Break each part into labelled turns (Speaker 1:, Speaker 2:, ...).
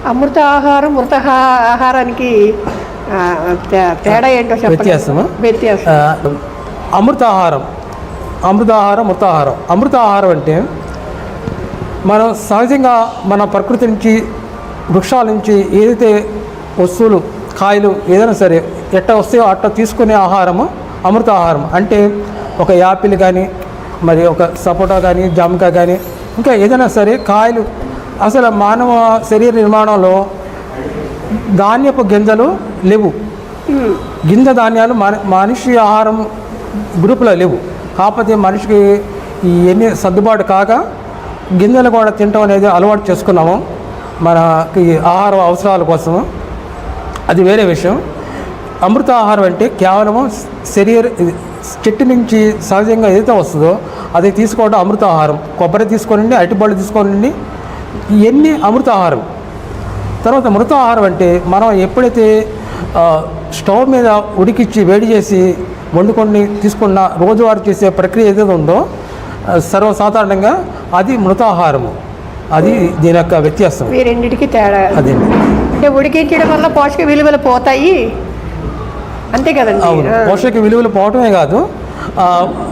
Speaker 1: అమృత ఆహారం మృత ఆహారానికి తేడా ఏంటో చెప్పండి.
Speaker 2: వ్యత్యాసం అమృతాహారం మృతాహారం. అమృతాహారం అంటే మనం సహజంగా మన ప్రకృతి నుంచి వృక్షాల నుంచి ఏదైతే వస్తువులు కాయలు ఏదైనా సరే ఎట్ట వస్తాయో అట్లా తీసుకునే ఆహారము అమృతాహారం. అంటే ఒక యాపిల్ కానీ మరి ఒక సపోటా కానీ జామకాయ కానీ ఇంకా ఏదైనా సరే కాయలు. అసలు మానవ శరీర నిర్మాణంలో ధాన్యపు గింజలు లేవు. గింజ ధాన్యాలు మనిషి ఆహారం గ్రూపులో లేవు. కాకపోతే మనిషికి ఇవన్నీ సర్దుబాటు కాక గింజలు కూడా తినటం అనేది అలవాటు చేసుకున్నాము మనకి ఆహార అవసరాల కోసము. అది వేరే విషయం. అమృత ఆహారం అంటే కేవలము చెట్టు నుంచి సహజంగా ఏదైతే వస్తుందో అది తీసుకోవడం అమృత ఆహారం. కొబ్బరి తీసుకోనండి, అరటిపళ్ళు తీసుకోనండి, ఇవన్నీ అమృత ఆహారం. తర్వాత మృత ఆహారం అంటే మనం ఎప్పుడైతే స్టవ్ మీద ఉడికిచ్చి వేడి చేసి వండుకొని తీసుకున్న రోజువారీ చేసే ప్రక్రియ ఏదైతే ఉందో సర్వసాధారణంగా అది మృతాహారము. అది దీని యొక్క వ్యత్యాసం.
Speaker 1: ఈ రెండింటికి తేడా
Speaker 2: అదే.
Speaker 1: అంటే ఉడికించడం వల్ల పోషక విలువలు పోతాయి అంతే కదండి.
Speaker 2: అవును, పోషక విలువలు పోవటమే కాదు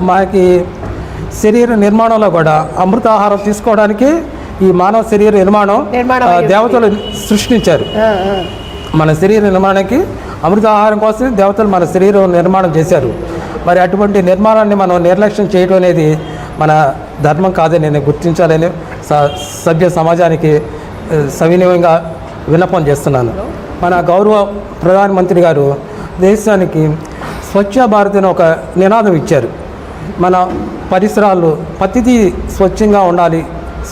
Speaker 2: మనకి శరీర నిర్మాణంలో కూడా అమృత ఆహారం తీసుకోవడానికి ఈ మానవ శరీర నిర్మాణం దేవతలు సృష్టించారు. మన శరీర నిర్మాణానికి అమృత ఆహారం కోసం దేవతలు మన శరీరం నిర్మాణం చేశారు. మరి అటువంటి నిర్మాణాన్ని మనం నిర్లక్ష్యం చేయడం అనేది మన ధర్మం కాదని నేను గుర్తించాలని సభ్య సమాజానికి సవినయంగా విన్నపం చేస్తున్నాను. మన గౌరవ ప్రధానమంత్రి గారు దేశానికి స్వచ్ఛ భారత్ అని ఒక నినాదం ఇచ్చారు. మన పరిసరాలు ప్రతిదీ స్వచ్ఛంగా ఉండాలి.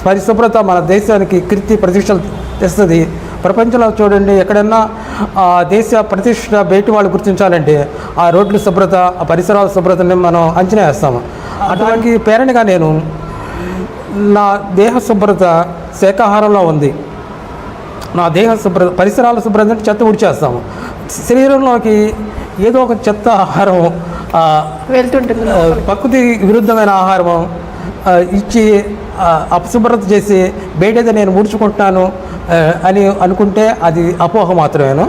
Speaker 2: పరిశుభ్రత మన దేశానికి కీర్తి ప్రతిష్టలు తెస్తుంది. ప్రపంచంలో చూడండి, ఎక్కడన్నా దేశ ప్రతిష్ట బయట వాళ్ళు గుర్తించాలంటే ఆ రోడ్ల శుభ్రత, ఆ పరిసరాల శుభ్రతని మనం అంచనా వేస్తాము. అటువంటి పేరణగా నేను నా దేహ శుభ్రత శాకాహారంలో ఉంది. నా దేహ శుభ్రత, పరిసరాల శుభ్రత అంటే చెత్త ఉడిచేస్తాము. శరీరంలోకి ఏదో ఒక చెత్త ఆహారం
Speaker 1: వెళ్తుంటుంది,
Speaker 2: ప్రకృతి విరుద్ధమైన ఆహారం ఇచ్చి అపశుభ్రత చేసి బయటైతే నేను ఊడ్చుకుంటున్నాను అని అనుకుంటే అది అపోహ మాత్రమేను.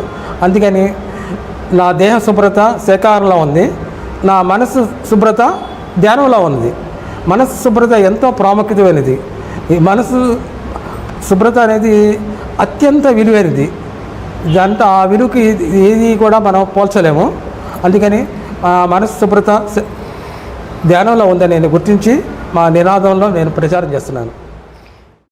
Speaker 2: అందుకని నా దేహ శుభ్రత శాకాహారంలో ఉంది, నా మనసు శుభ్రత ధ్యానంలో ఉంది. మనసు శుభ్రత ఎంతో ప్రాముఖ్యమైనది. ఈ మనసు శుభ్రత అనేది అత్యంత విలువైనది. ఇదంతా ఆ విలువకి ఏది కూడా మనం పోల్చలేము. అందుకని మనసు శుభ్రత ధ్యానంలో ఉందని నేను గుర్తించి మా నినాదంలో నేను ప్రచారం చేస్తున్నాను.